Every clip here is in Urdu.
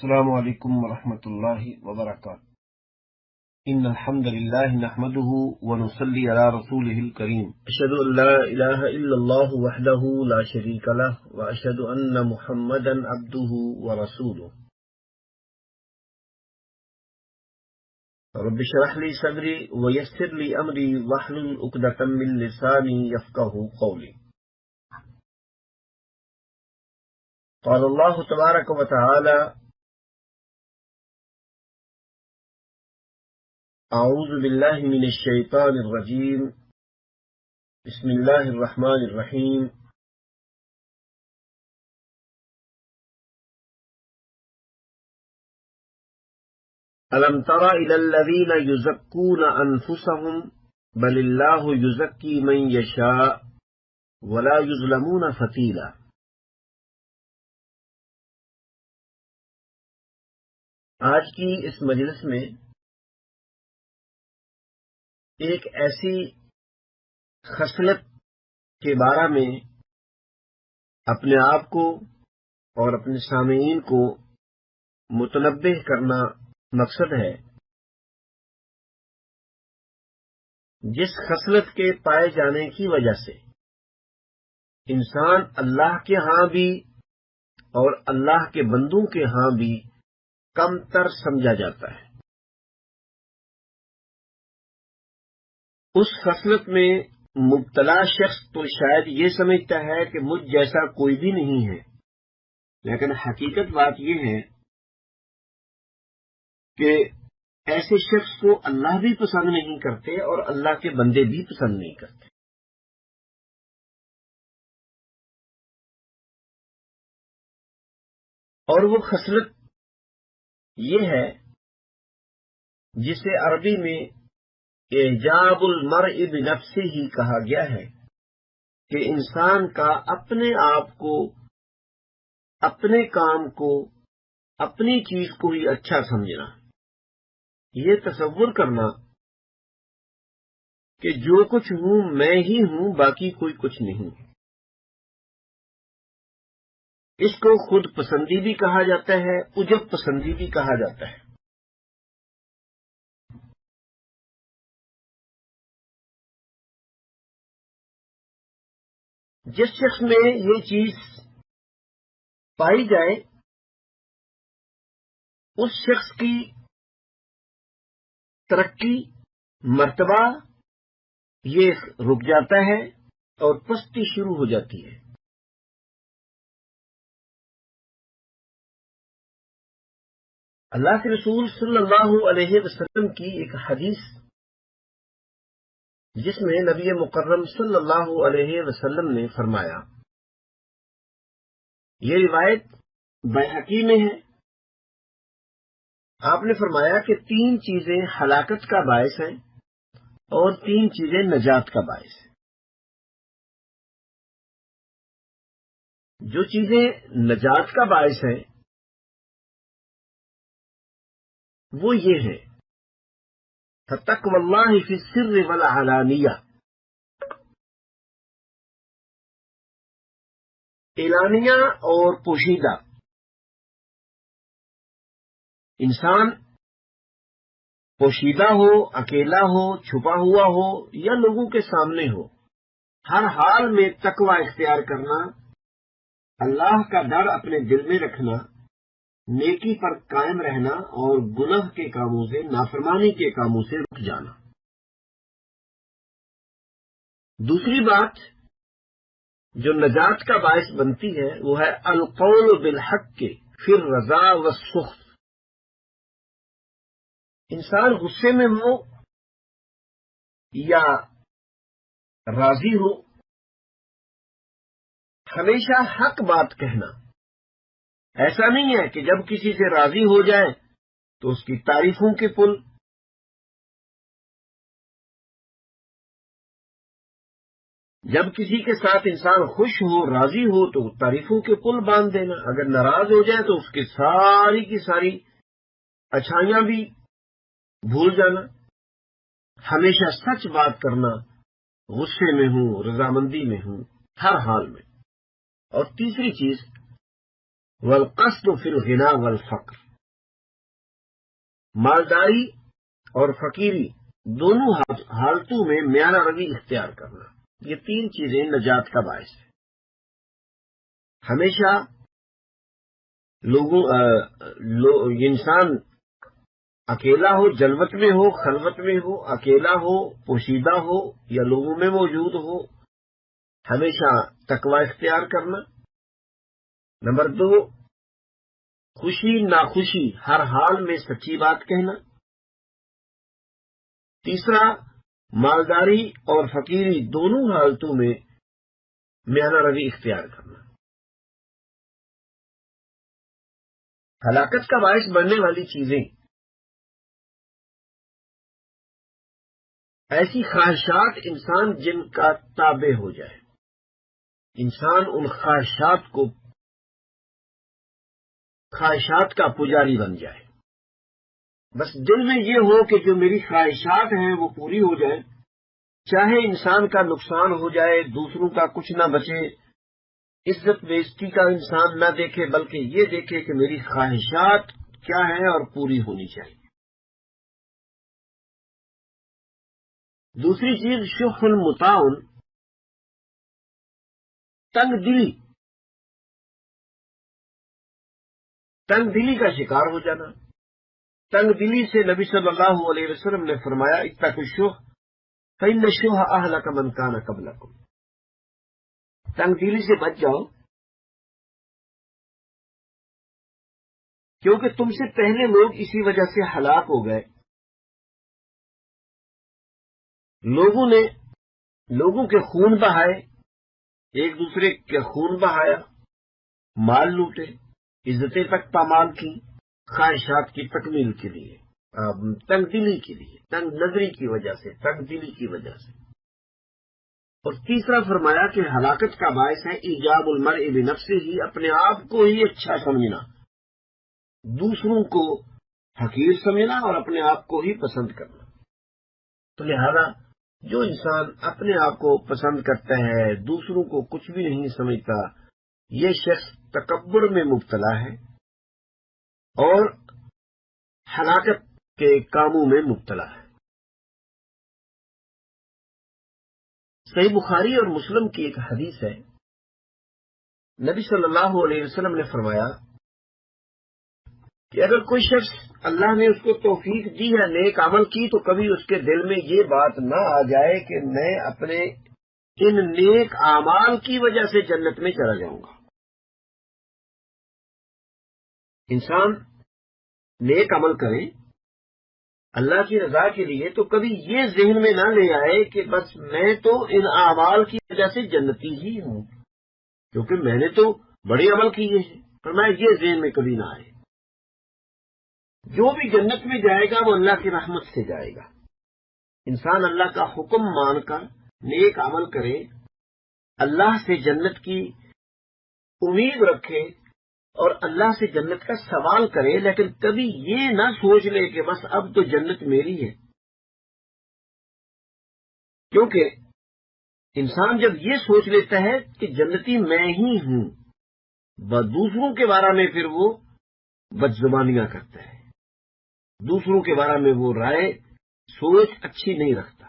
السلام علیکم ورحمۃ اللہ وبرکاتہ۔ ان الحمد للہ نحمده ونصلی علی رسولہ الکریم، اشہد ان لا الہ الا اللہ وحدہ لا شریک لہ واشہد ان محمدا عبدہ ورسولہ۔ رب اشرح لی صدری ویسر لی امری واحلل عقدۃ من لسانی یفقہوا قولی۔ قال اللہ تبارک و تعالی: اعوذ باللہ من الشیطان الرجیم، بسم اللہ الرحمن الرحیم۔ الم تر الی الذین یزکون انفسهم بل اللہ یزکی من یشاء ولا یظلمون فتیلا۔ آج کی اس مجلس میں ایک ایسی خصلت کے بارے میں اپنے آپ کو اور اپنے سامعین کو متنبہ کرنا مقصد ہے، جس خصلت کے پائے جانے کی وجہ سے انسان اللہ کے ہاں بھی اور اللہ کے بندوں کے ہاں بھی کم تر سمجھا جاتا ہے۔ اس خصلت میں مبتلا شخص تو شاید یہ سمجھتا ہے کہ مجھ جیسا کوئی بھی نہیں ہے، لیکن حقیقت بات یہ ہے کہ ایسے شخص کو اللہ بھی پسند نہیں کرتے اور اللہ کے بندے بھی پسند نہیں کرتے۔ اور وہ خصلت یہ ہے جسے عربی میں اعجاب المرء بنفسہ ہی کہا گیا ہے، کہ انسان کا اپنے آپ کو، اپنے کام کو، اپنی چیز کو ہی اچھا سمجھنا، یہ تصور کرنا کہ جو کچھ ہوں میں ہی ہوں، باقی کوئی کچھ نہیں۔ اس کو خود پسندی بھی کہا جاتا ہے، عجب پسندی بھی کہا جاتا ہے۔ جس شخص میں یہ چیز پائی جائے اس شخص کی ترقی، مرتبہ یہ رک جاتا ہے اور پستی شروع ہو جاتی ہے۔ اللہ کے رسول صلی اللہ علیہ وسلم کی ایک حدیث، جس میں نبی مکرم صلی اللہ علیہ وسلم نے فرمایا، یہ روایت بیہقی میں ہے، آپ نے فرمایا کہ 3 چیزیں ہلاکت کا باعث ہیں اور 3 چیزیں نجات کا باعث ہیں۔ جو چیزیں نجات کا باعث ہیں وہ یہ ہیں: تقوی اللہ فی السر والعلانیہ، اعلانیہ اور پوشیدہ۔ انسان پوشیدہ ہو، اکیلا ہو، چھپا ہوا ہو یا لوگوں کے سامنے ہو، ہر حال میں تقوی اختیار کرنا، اللہ کا ڈر اپنے دل میں رکھنا، نیکی پر قائم رہنا اور گناہ کے کاموں سے، نافرمانی کے کاموں سے رک جانا۔ دوسری بات جو نجات کا باعث بنتی ہے وہ ہے القول بالحق کے فی الرضا والسخط۔ انسان غصے میں ہو یا راضی ہو، ہمیشہ حق بات کہنا۔ ایسا نہیں ہے کہ جب کسی سے راضی ہو جائے تو اس کی تعریفوں کے پل، جب کسی کے ساتھ انسان خوش ہو، راضی ہو تو تعریفوں کے پل باندھ دینا، اگر ناراض ہو جائے تو اس کی ساری کی ساری اچھائیاں بھی بھول جانا۔ ہمیشہ سچ بات کرنا، غصے میں ہوں، رضامندی میں ہوں، ہر حال میں۔ اور تیسری چیز والقصد فی الغنی والفقر، مالداری اور فقیری دونوں حالتوں میں میانہ روی اختیار کرنا، یہ تین چیزیں نجات کا باعث ہے۔ ہمیشہ انسان اکیلا ہو، جلوت میں ہو، خلوت میں ہو، اکیلا ہو، پوشیدہ ہو یا لوگوں میں موجود ہو، ہمیشہ تقوی اختیار کرنا۔ نمبر 2، خوشی ناخوشی ہر حال میں سچی بات کہنا۔ تیسرا، مالداری اور فقیری دونوں حالتوں میں میانہ روی اختیار کرنا۔ ہلاکت کا باعث بننے والی چیزیں ایسی خواہشات انسان جن کا تابع ہو جائے، انسان ان خواہشات کا پجاری بن جائے، بس دل میں یہ ہو کہ جو میری خواہشات ہیں وہ پوری ہو جائیں، چاہے انسان کا نقصان ہو جائے، دوسروں کا کچھ نہ بچے، عزت بےزتی کا انسان نہ دیکھے، بلکہ یہ دیکھے کہ میری خواہشات کیا ہیں اور پوری ہونی چاہیے۔ دوسری چیز شح المتعن، تنگ دلی کا شکار ہو جانا۔ تنگ دلی سے نبی صلی اللہ علیہ وسلم نے فرمایا اتقوا الشح فإن الشح أهلك من كان قبلكم، تنگ دلی سے بچ جاؤ کیونکہ تم سے پہلے لوگ اسی وجہ سے ہلاک ہو گئے۔ لوگوں نے لوگوں کے خون بہائے، ایک دوسرے کے خون بہایا، مال لوٹے، عزتیں تک پامال کی، خواہشات کی تکمیل کے لیے، تنگ دلی کے لیے، تنگ نظری کی وجہ سے، تنگ دلی کی وجہ سے۔ اور تیسرا فرمایا کہ ہلاکت کا باعث ہے ایجاب المرء بنفسہ، ہی اپنے آپ کو ہی اچھا سمجھنا، دوسروں کو حقیر سمجھنا اور اپنے آپ کو ہی پسند کرنا۔ تو لہذا جو انسان اپنے آپ کو پسند کرتا ہے، دوسروں کو کچھ بھی نہیں سمجھتا، یہ شخص تکبر میں مبتلا ہے اور ہلاکت کے کاموں میں مبتلا ہے۔ صحیح بخاری اور مسلم کی ایک حدیث ہے، نبی صلی اللہ علیہ وسلم نے فرمایا کہ اگر کوئی شخص اللہ نے اس کو توفیق دی ہے نیک عمل کی، تو کبھی اس کے دل میں یہ بات نہ آ جائے کہ میں اپنے ان نیک اعمال کی وجہ سے جنت میں چلا جاؤں گا۔ انسان نیک عمل کرے اللہ کی رضا کے لیے تو کبھی یہ ذہن میں نہ لے آئے کہ بس میں تو ان اعمال کی وجہ سے جنتی ہی ہوں، کیونکہ میں نے تو بڑے عمل کیے ہیں، پر میں یہ ذہن میں کبھی نہ آئے۔ جو بھی جنت میں جائے گا وہ اللہ کی رحمت سے جائے گا۔ انسان اللہ کا حکم مان کر نیک عمل کرے، اللہ سے جنت کی امید رکھے اور اللہ سے جنت کا سوال کرے، لیکن کبھی یہ نہ سوچ لے کہ بس اب تو جنت میری ہے، کیونکہ انسان جب یہ سوچ لیتا ہے کہ جنتی میں ہی ہوں، دوسروں کے بارے میں پھر وہ بدزبانیاں کرتا ہے، دوسروں کے بارے میں وہ رائے سوچ اچھی نہیں رکھتا۔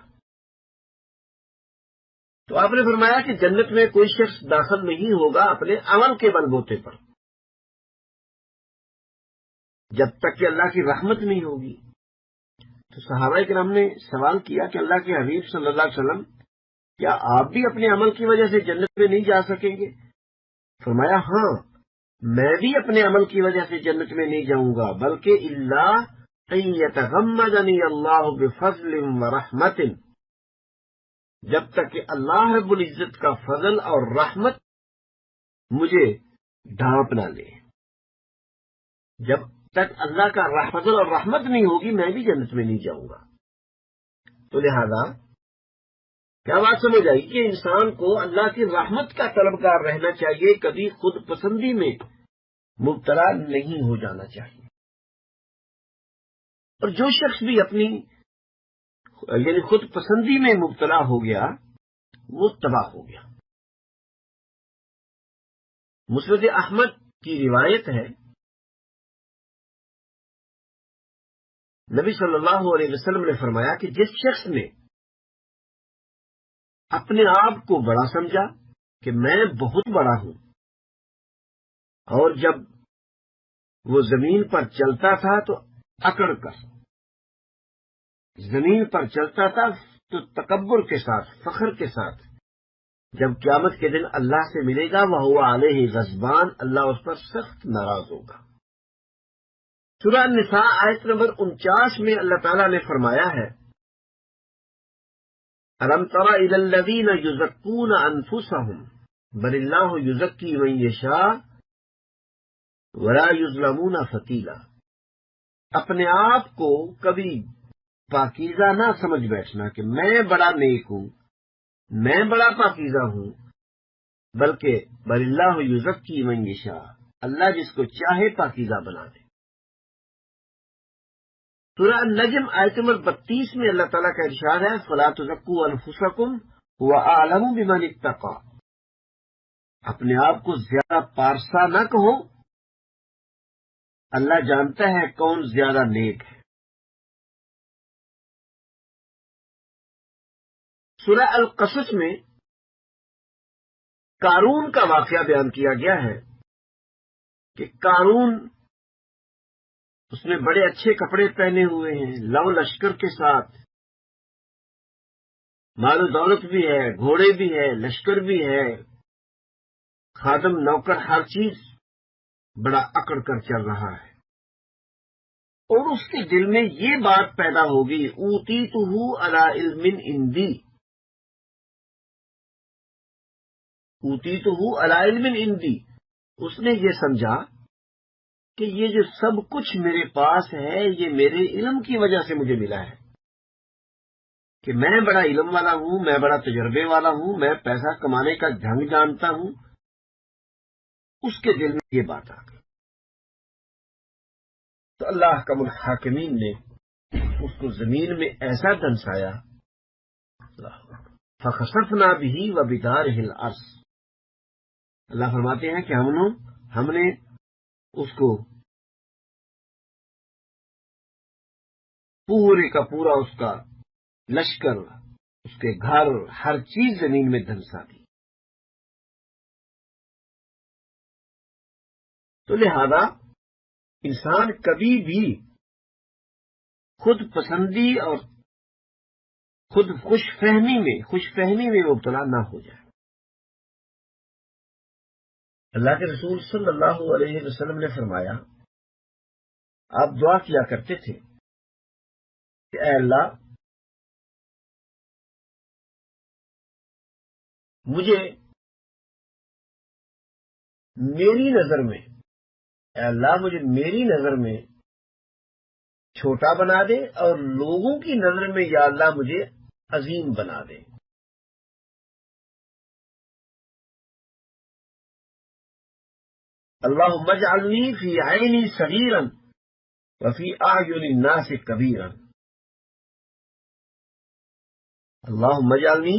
تو آپ نے فرمایا کہ جنت میں کوئی شخص داخل نہیں ہوگا اپنے عمل کے بل بوتے پر، جب تک کہ اللہ کی رحمت نہیں ہوگی۔ تو صحابہ کرام نے سوال کیا کہ اللہ کے حبیب صلی اللہ علیہ وسلم، کیا آپ بھی اپنے عمل کی وجہ سے جنت میں نہیں جا سکیں گے؟ فرمایا ہاں، میں بھی اپنے عمل کی وجہ سے جنت میں نہیں جاؤں گا، بلکہ اللہ ان یتغمدنی اللہ بفضل ورحمت، جب تک کہ اللہ رب العزت کا فضل اور رحمت مجھے ڈھانپ نہ لے، جب تک اللہ کا فضل اور رحمت نہیں ہوگی میں بھی جنت میں نہیں جاؤں گا۔ تو لہذا کیا بات سمجھ آئی کہ انسان کو اللہ کی رحمت کا طلبگار رہنا چاہیے، کبھی خود پسندی میں مبتلا نہیں ہو جانا چاہیے۔ اور جو شخص بھی اپنی یعنی خود پسندی میں مبتلا ہو گیا وہ تباہ ہو گیا۔ مسند احمد کی روایت ہے نبی صلی اللہ علیہ وسلم نے فرمایا کہ جس شخص نے اپنے آپ کو بڑا سمجھا کہ میں بہت بڑا ہوں، اور جب وہ زمین پر چلتا تھا تو اکڑ کر زمین پر چلتا تھا تو تکبر کے ساتھ، فخر کے ساتھ، جب قیامت کے دن اللہ سے ملے گا وہ علیہ غضبان، اللہ اس پر سخت ناراض ہوگا۔ سورہ النساء آیت نمبر 49 میں اللہ تعالیٰ نے فرمایا ہے، أَلَمْ تَرَ إِلَى الَّذِينَ يُزَكُّونَ أَنفُسَهُمْ بَلِ اللَّهُ يُزَكِّي مَن يَشَاءُ وَلَا يُظْلَمُونَ فَتِيلًا۔ اپنے آپ کو کبھی پاکیزہ نہ سمجھ بیٹھنا کہ میں بڑا نیک ہوں، میں بڑا پاکیزہ ہوں، بلکہ بَلِ اللَّهُ يُزَكِّي مَن يَشَاءُ، اللہ جس کو چاہے پاکیزہ بنا دے۔ سورہ النجم آیت نمبر 32 میں اللہ تعالیٰ کا ارشاد ہے، فَلَا تُزَكُّوا أَنفُسَكُمْ هُوَ أَعْلَمُ بِمَنِ اتَّقَىٰ، اپنے آپ کو زیادہ پارسا نہ کہو، اللہ جانتا ہے کون زیادہ نیک ہے۔ سورہ القصص میں قارون کا واقعہ بیان کیا گیا ہے کہ قارون، اس نے بڑے اچھے کپڑے پہنے ہوئے ہیں، لو لشکر کے ساتھ، مال و دولت بھی ہے، گھوڑے بھی ہے، لشکر بھی ہے، خادم نوکر، ہر چیز، بڑا اکڑ کر چل رہا ہے، اور اس کے دل میں یہ بات پیدا ہوگی، اوتیتہ علی علم عندی، اوتیتہ علی علم عندی، اس نے یہ سمجھا کہ یہ جو سب کچھ میرے پاس ہے یہ میرے علم کی وجہ سے مجھے ملا ہے، کہ میں بڑا علم والا ہوں، میں بڑا تجربے والا ہوں، میں پیسہ کمانے کا ڈھنگ جانتا ہوں۔ اس کے دل میں یہ بات آ گئی تو اللہ حکم الحاکمین نے اس کو زمین میں ایسا دنسایا، فخسفنا به وبدارہ الارض، اللہ فرماتے ہیں کہ ہم نے اس کو پورے کا پورا، اس کا لشکر، اس کے گھر، ہر چیز زمین میں دھنسا دی۔ تو لہذا انسان کبھی بھی خود پسندی اور خود خوش فہمی میں مبتلا نہ ہو جائے۔ اللہ کے رسول صلی اللہ علیہ وسلم نے فرمایا، آپ دعا کیا کرتے تھے کہ اے اللہ، مجھے میری نظر میں، اے اللہ مجھے میری نظر میں چھوٹا بنا دے، اور لوگوں کی نظر میں یا اللہ مجھے عظیم بنا دے۔ اللہم اجعلنی فی عینی صغیرا وفی اعین الناس کبیرا، اللہم اجعلنی،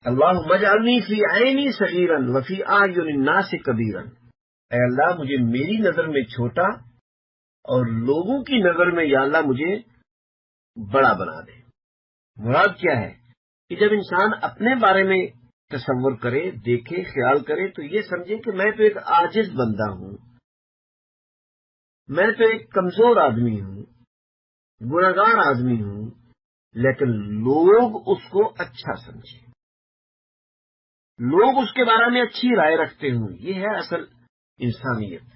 اللہم اجعلنی فی عینی صغیرا وفی اعین الناس کبیرا، اے اللہ مجھے میری نظر میں چھوٹا اور لوگوں کی نظر میں یا اللہ مجھے بڑا بنا دے۔ مراد کیا ہے کہ جب انسان اپنے بارے میں تصور کرے، دیکھے، خیال کرے تو یہ سمجھے کہ میں تو ایک عاجز بندہ ہوں، میں تو ایک کمزور آدمی ہوں، گنہگار آدمی ہوں، لیکن لوگ اس کو اچھا سمجھیں، لوگ اس کے بارے میں اچھی رائے رکھتے ہوں، یہ ہے اصل انسانیت۔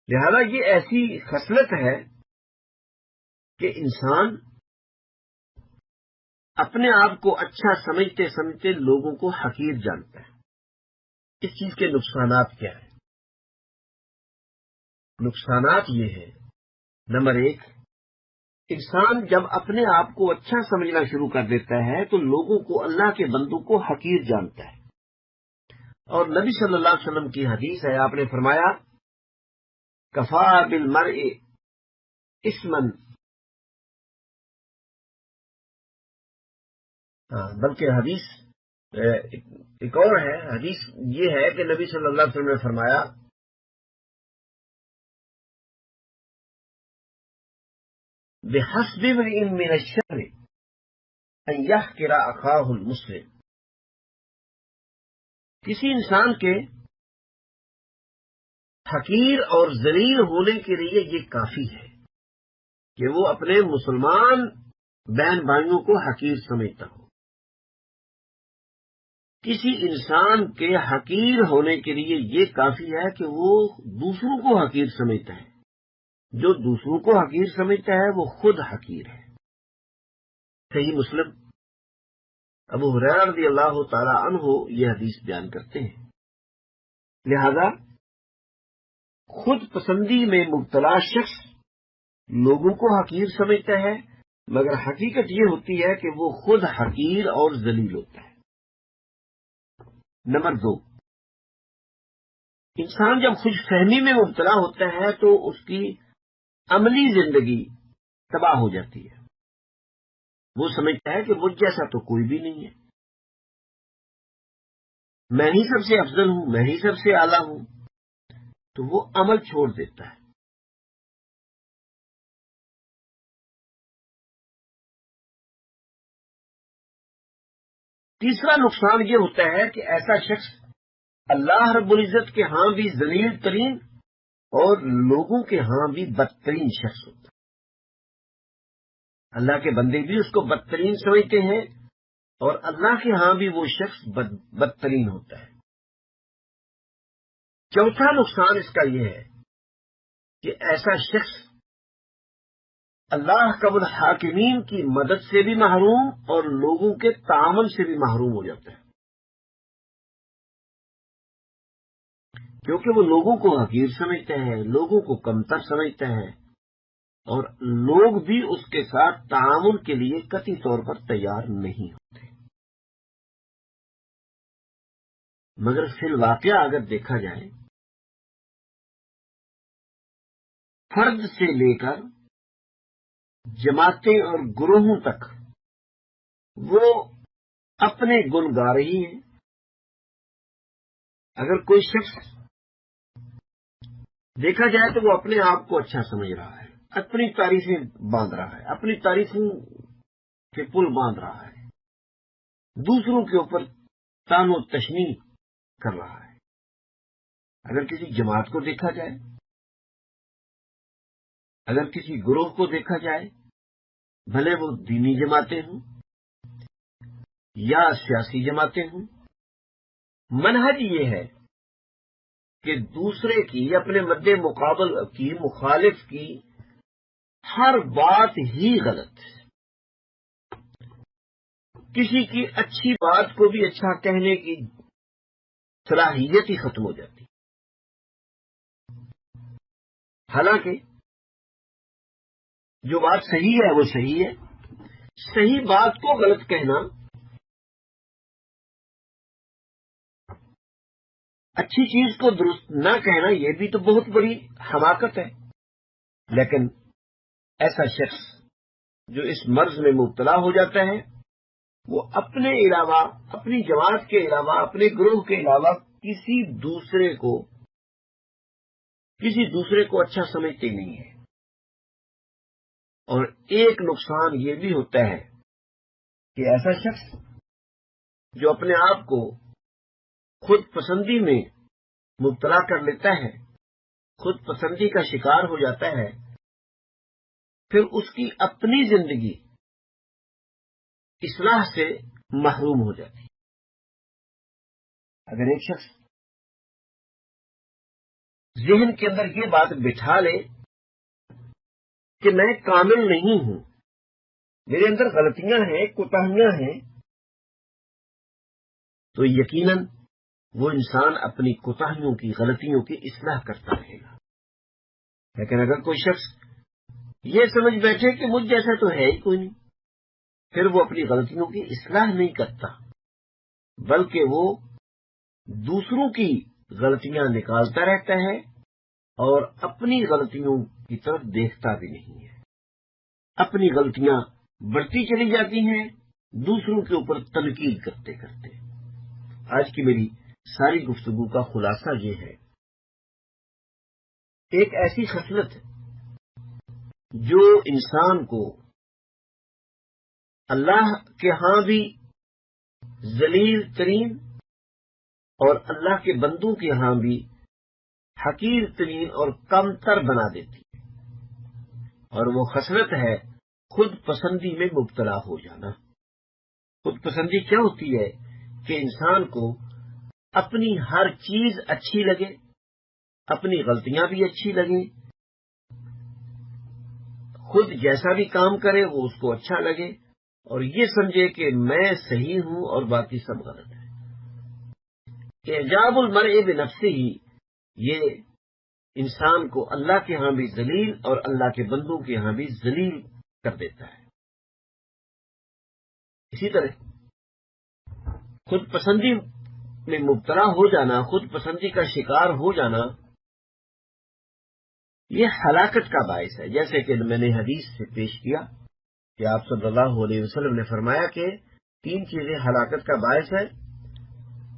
لہذا یہ ایسی خصلت ہے کہ انسان اپنے آپ کو اچھا سمجھتے سمجھتے لوگوں کو حقیر جانتا ہے۔ اس چیز کے نقصانات کیا ہیں؟ نقصانات یہ ہے، نمبر 1، انسان جب اپنے آپ کو اچھا سمجھنا شروع کر دیتا ہے تو لوگوں کو، اللہ کے بندوں کو حقیر جانتا ہے، اور نبی صلی اللہ علیہ وسلم کی حدیث ہے، آپ نے فرمایا، کفا بالمرء اسما ہاں، بلکہ حدیث ایک اور ہے، حدیث یہ ہے کہ نبی صلی اللہ علیہ وسلم نے فرمایا بِحَسْبِ امْرِئٍ مِّنَ الشَّرِّ أَن يَحْقِرَ أَخَاهُ الْمُسْلِمَ، کسی انسان کے حقیر اور ذلیل ہونے کے لیے یہ کافی ہے کہ وہ اپنے مسلمان بہن بھائیوں کو حقیر سمجھتا ہو۔ کسی انسان کے حقیر ہونے کے لیے یہ کافی ہے کہ وہ دوسروں کو حقیر سمجھتا ہے۔ جو دوسروں کو حقیر سمجھتا ہے وہ خود حقیر ہے۔ صحیح مسلم، ابو ہریرہ رضی اللہ تعالی عنہ یہ حدیث بیان کرتے ہیں۔ لہذا خود پسندی میں مبتلا شخص لوگوں کو حقیر سمجھتا ہے، مگر حقیقت یہ ہوتی ہے کہ وہ خود حقیر اور ذلیل ہوتا ہے۔ نمبر 2، انسان جب خوش فہمی میں مبتلا ہوتا ہے تو اس کی عملی زندگی تباہ ہو جاتی ہے۔ وہ سمجھتا ہے کہ مجھ جیسا تو کوئی بھی نہیں ہے، میں ہی سب سے افضل ہوں، میں ہی سب سے اعلیٰ ہوں، تو وہ عمل چھوڑ دیتا ہے۔ تیسرا نقصان یہ ہوتا ہے کہ ایسا شخص اللہ رب العزت کے ہاں بھی ذلیل ترین اور لوگوں کے ہاں بھی بدترین شخص ہوتا ہے۔ اللہ کے بندے بھی اس کو بدترین سمجھتے ہیں اور اللہ کے ہاں بھی وہ شخص بدترین ہوتا ہے۔ چوتھا نقصان اس کا یہ ہے کہ ایسا شخص اللہ قبل الحاکمین کی مدد سے بھی محروم اور لوگوں کے تعامل سے بھی محروم ہو جاتا ہے، کیونکہ وہ لوگوں کو حقیر سمجھتا ہے، لوگوں کو کمتر سمجھتا ہے، اور لوگ بھی اس کے ساتھ تعامل کے لیے قطعی طور پر تیار نہیں ہوتے۔ مگر فی الواقعہ اگر دیکھا جائے، فرد سے لے کر جماعتیں اور گروہوں تک وہ اپنے گن گا رہی ہیں۔ اگر کوئی شخص دیکھا جائے تو وہ اپنے آپ کو اچھا سمجھ رہا ہے، اپنی تعریفیں باندھ رہا ہے، اپنی تعریفوں کے پل باندھ رہا ہے، دوسروں کے اوپر تان و تشنیع کر رہا ہے۔ اگر کسی جماعت کو دیکھا جائے، اگر کسی گروہ کو دیکھا جائے، بھلے وہ دینی جماعتیں ہوں یا سیاسی جماعتیں ہوں، منہج یہ ہے کہ دوسرے کی، اپنے مد مقابل کی، مخالف کی ہر بات ہی غلط ہے۔ کسی کی اچھی بات کو بھی اچھا کہنے کی صلاحیت ہی ختم ہو جاتی۔ حالانکہ جو بات صحیح ہے وہ صحیح ہے، صحیح بات کو غلط کہنا، اچھی چیز کو درست نہ کہنا، یہ بھی تو بہت بڑی حماقت ہے۔ لیکن ایسا شخص جو اس مرض میں مبتلا ہو جاتا ہے، وہ اپنے علاوہ، اپنی جماعت کے علاوہ، اپنے گروہ کے علاوہ کسی دوسرے کو اچھا سمجھتے نہیں ہے۔ اور ایک نقصان یہ بھی ہوتا ہے کہ ایسا شخص جو اپنے آپ کو خود پسندی میں مبتلا کر لیتا ہے، خود پسندی کا شکار ہو جاتا ہے، پھر اس کی اپنی زندگی اصلاح سے محروم ہو جاتی ہے۔ اگر ایک شخص ذہن کے اندر یہ بات بٹھا لے کہ میں کامل نہیں ہوں، میرے اندر غلطیاں ہیں، کوتاہیاں ہیں، تو یقیناً وہ انسان اپنی کوتاہیوں کی، غلطیوں کی اصلاح کرتا رہے گا۔ لیکن اگر کوئی شخص یہ سمجھ بیٹھے کہ مجھ جیسا تو ہے ہی کوئی نہیں، پھر وہ اپنی غلطیوں کی اصلاح نہیں کرتا، بلکہ وہ دوسروں کی غلطیاں نکالتا رہتا ہے اور اپنی غلطیوں کی طرف دیکھتا بھی نہیں ہے۔ اپنی غلطیاں بڑھتی چلی جاتی ہیں، دوسروں کے اوپر تنقید کرتے کرتے. آج کی میری ساری گفتگو کا خلاصہ یہ ہے، ایک ایسی خصلت جو انسان کو اللہ کے ہاں بھی ذلیل ترین اور اللہ کے بندوں کے ہاں بھی حقیر ترین اور کم تر بنا دیتی ہے، اور وہ خصلت ہے خود پسندی میں مبتلا ہو جانا. خود پسندی کیا ہوتی ہے؟ کہ انسان کو اپنی ہر چیز اچھی لگے، اپنی غلطیاں بھی اچھی لگیں، خود جیسا بھی کام کرے وہ اس کو اچھا لگے، اور یہ سمجھے کہ میں صحیح ہوں اور باقی سب غلط ہے. اعجاب المرء بنفسہ ہی یہ انسان کو اللہ کے ہاں بھی ذلیل اور اللہ کے بندوں کے ہاں بھی ذلیل کر دیتا ہے. اسی طرح خود پسندی میں مبتلا ہو جانا، خود پسندی کا شکار ہو جانا، یہ ہلاکت کا باعث ہے. جیسے کہ میں نے حدیث سے پیش کیا کہ آپ صلی اللہ علیہ وسلم نے فرمایا کہ 3 چیزیں ہلاکت کا باعث ہے،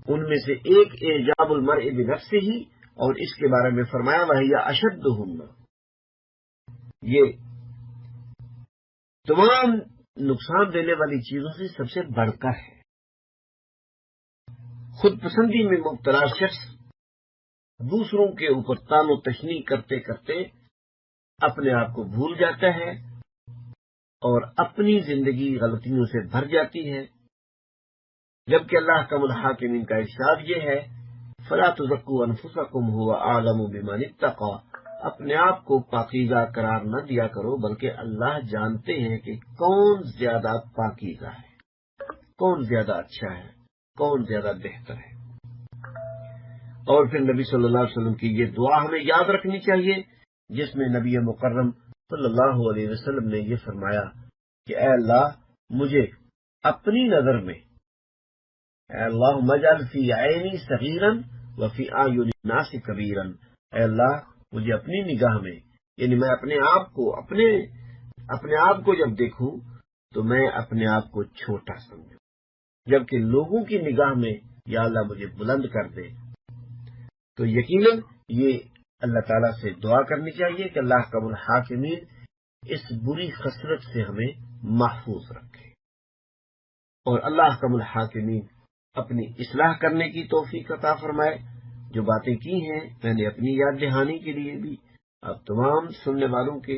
ان میں سے ایک اعجاب المرء بنفسہ ہی، اور اس کے بارے میں فرمایا وہی اشدہن، یہ تمام نقصان دینے والی چیزوں سے سب سے بڑھ کر ہے. خود پسندی میں مبتلا شخص دوسروں کے اوپر تان و تشنیع کرتے کرتے اپنے آپ کو بھول جاتا ہے اور اپنی زندگی غلطیوں سے بھر جاتی ہے، جبکہ اللہ کا الحاکمین کا ارشاد یہ ہے فَلَا تُزَكُّوا أَنفُسَكُمْ هُوَ أَعْلَمُ بِمَنِ اتَّقَىٰ، اپنے آپ کو پاکیزہ قرار نہ دیا کرو، بلکہ اللہ جانتے ہیں کہ کون زیادہ پاکیزہ ہے، کون زیادہ اچھا ہے، کون زیادہ بہتر ہے. اور پھر نبی صلی اللہ علیہ وسلم کی یہ دعا ہمیں یاد رکھنی چاہیے، جس میں نبی مکرم صلی اللہ علیہ وسلم نے یہ فرمایا کہ اے اللہ مجھے اپنی نظر میں، اے اللہ مجعل فی عینی صغیرا وفی اعین الناس کبیرا، اے اللہ مجھے اپنی نگاہ میں، یعنی میں اپنے آپ کو جب دیکھوں تو میں اپنے آپ کو چھوٹا سمجھوں، جبکہ لوگوں کی نگاہ میں یا اللہ مجھے بلند کر دے. تو یقیناً یہ اللہ تعالیٰ سے دعا کرنی چاہیے کہ اللہ کا الحاکمین اس بری خصلت سے ہمیں محفوظ رکھے، اور اللہ کا الحاکمین اپنی اصلاح کرنے کی توفیق عطا فرمائے. جو باتیں کی ہیں میں نے اپنی یاد دہانی کے لیے بھی، اب تمام سننے والوں کے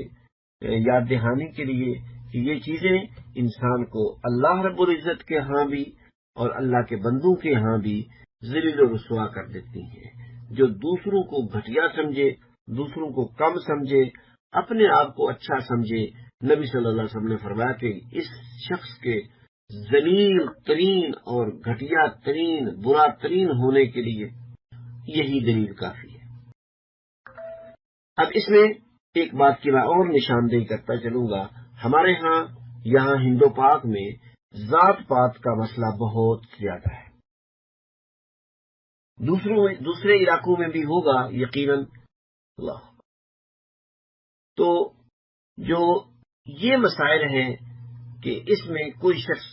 یاد دہانی کے لیے، کہ یہ چیزیں انسان کو اللہ رب العزت کے ہاں بھی اور اللہ کے بندوں کے ہاں بھی ذلیل و رسوا کر دیتی ہیں. جو دوسروں کو گھٹیا سمجھے، دوسروں کو کم سمجھے، اپنے آپ کو اچھا سمجھے، نبی صلی اللہ علیہ وسلم نے فرمایا کہ اس شخص کے ذلیل ترین اور گھٹیا ترین، برا ترین ہونے کے لیے یہی دلیل کافی ہے. اب اس میں ایک بات کی میں اور نشاندہی کرتا چلوں گا. ہمارے ہاں یہاں ہندو پاک میں ذات پات کا مسئلہ بہت زیادہ ہے، دوسرے علاقوں میں بھی ہوگا یقیناً. اللہ، تو جو یہ مسائل ہیں کہ اس میں کوئی شخص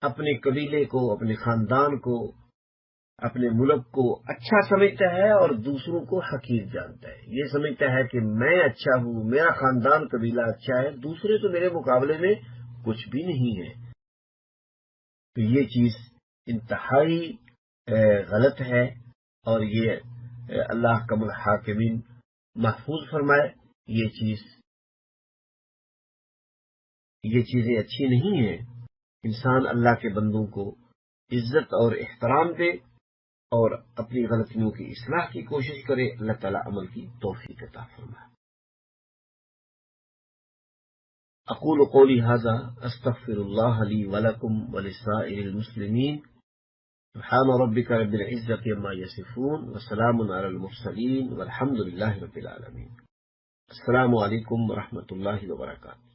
اپنے قبیلے کو، اپنے خاندان کو، اپنے ملک کو اچھا سمجھتا ہے اور دوسروں کو حقیر جانتا ہے. یہ سمجھتا ہے کہ میں اچھا ہوں، میرا خاندان قبیلہ اچھا ہے، دوسرے تو میرے مقابلے میں کچھ بھی نہیں ہے. تو یہ چیز انتہائی غلط ہے، اور یہ اللہ کا الحاکمین محفوظ فرمائے. یہ چیزیں اچھی نہیں ہیں. انسان اللہ کے بندوں کو عزت اور احترام دے اور اپنی غلطیوں کی اصلاح کی کوشش کرے. اللہ تعالیٰ عمل کی توفیق عطا فرمائے. اقول قولی ھذا استغفر اللہ لی ولکم ولسائر المسلمین. سبحان ربک رب العزة عما یصفون وسلام علی المرسلین والحمد للہ رب العالمین. السلام علیکم ورحمۃ اللہ وبرکاتہ.